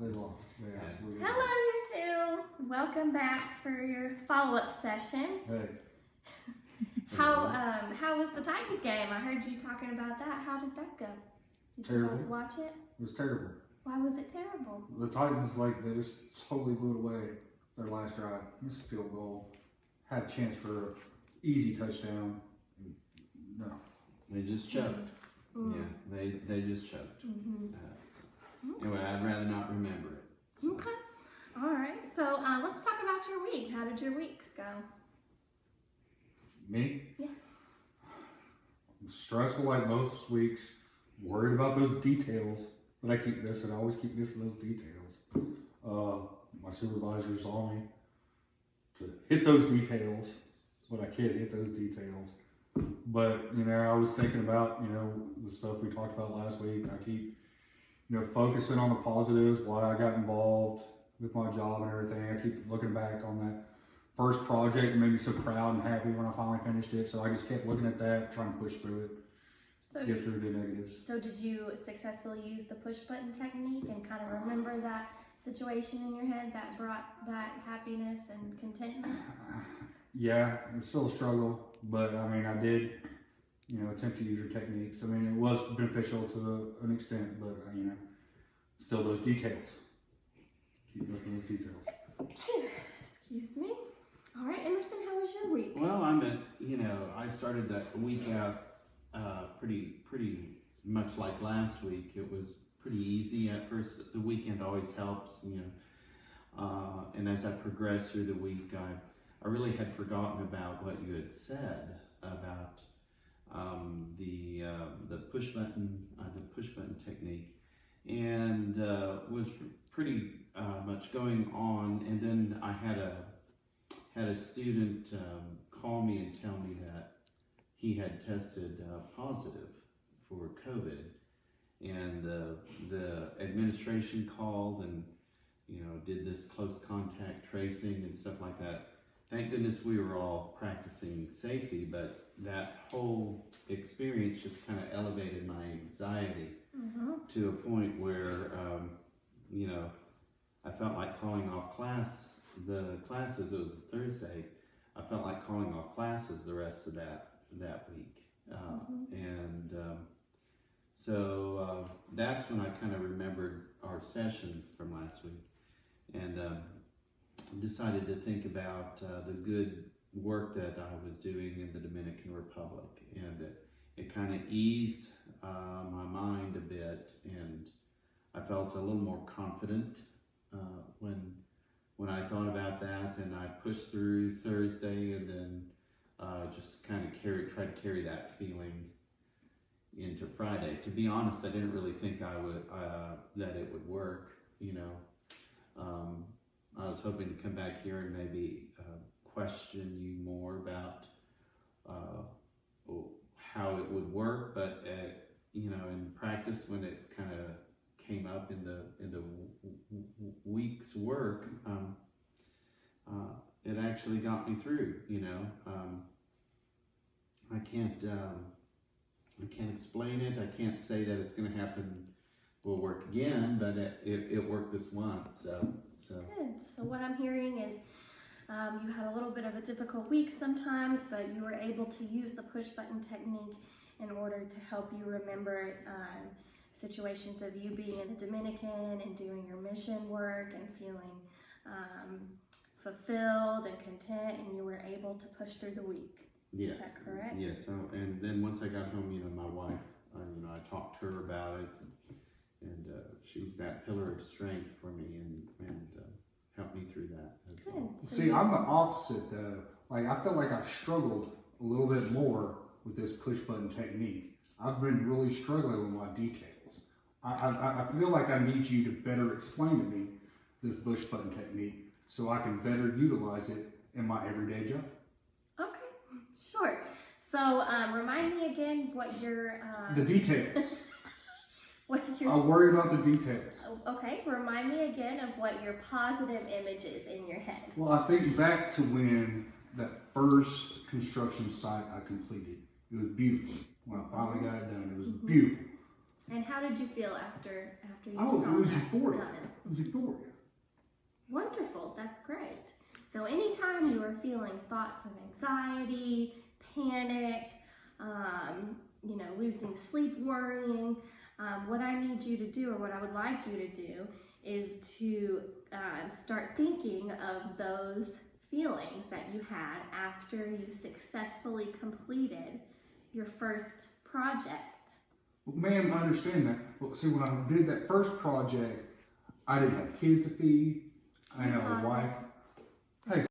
They lost. They absolutely Hello, lost. you two. Welcome back for your follow-up session. Hey. How was the Titans game? I heard you talking about that. How did that go? Did you guys watch it? It was terrible. Why was it terrible? The Titans, they just totally blew away their last drive. Missed a field goal. Had a chance for an easy touchdown. No. They just choked. Mm. Yeah, they just choked. Mm-hmm. Anyway, I'd rather not remember it. So. Okay. All right. So let's talk about your week. How did your weeks go? Me? Yeah. Stressful like most weeks. Worried about those details that I keep missing. I always keep missing those details. My supervisor's on me to hit those details, but I can't hit those details. But, I was thinking about, the stuff we talked about last week. I keep, focusing on the positives, why I got involved with my job and everything. I keep looking back on that first project and made me so proud and happy when I finally finished it. So I just kept looking at that, trying to push through it, get through the negatives. So did you successfully use the push button technique and kind of remember that situation in your head that brought back happiness and contentment? Yeah, it was still a struggle, but I did, attempt to use your techniques. It was beneficial to an extent, but, still those details. Keep missing those details. Excuse me. All right, Emerson, how was your week? Well, I started that week out pretty much like last week. It was pretty easy at first. The weekend always helps, and as I progressed through the week, I really had forgotten about what you had said about the push button technique, and was pretty much going on. And then I had a student call me and tell me that he had tested positive for COVID, and the administration called and did this close contact tracing and stuff like that. Thank goodness we were all practicing safety, but that whole experience just kind of elevated my anxiety to a point where, I felt like calling off the classes. It was Thursday. I felt like calling off classes the rest of that week. So that's when I kind of remembered our session from last week, and decided to think about the good work that I was doing in the Dominican Republic, and it kind of eased my mind a bit, and I felt a little more confident when I thought about that, and I pushed through Thursday, and then just kind of tried to carry that feeling into Friday. To be honest, I didn't really think that it would work. I was hoping to come back here and maybe question you more about how it would work, but in practice, when it kind of came up in the week's work, it actually got me through. I can't explain it. I can't say that it's going to happen. Will work again, but it worked this once. So good. So what I'm hearing is you had a little bit of a difficult week sometimes, but you were able to use the push button technique in order to help you remember situations of you being in the Dominican and doing your mission work and feeling fulfilled and content, and you were able to push through the week. Yes. Is that correct? Yes. So, and then once I got home, my wife, I talked to her about it, and she's that pillar of strength for me, and helped me through that as well. So See, I'm the opposite though. I feel like I've struggled a little bit more with this push button technique. I've been really struggling with my details. I feel like I need you to better explain to me this push button technique so I can better utilize it in my everyday job. Okay, sure. So remind me again what your the details. I worry about the details. Okay, remind me again of what your positive image is in your head. Well, I think back to when that first construction site I completed. It was beautiful. When I finally got it done, it was beautiful. And how did you feel after you Oh, saw it was that euphoric. done? It was euphoric. that's great. So anytime you are feeling thoughts of anxiety, panic, losing sleep, worrying, what I need you to do, or what I would like you to do, is to start thinking of those feelings that you had after you successfully completed your first project. Well, ma'am, I understand that. Well, see, when I did that first project, I didn't have kids to feed. I had a wife. Hey,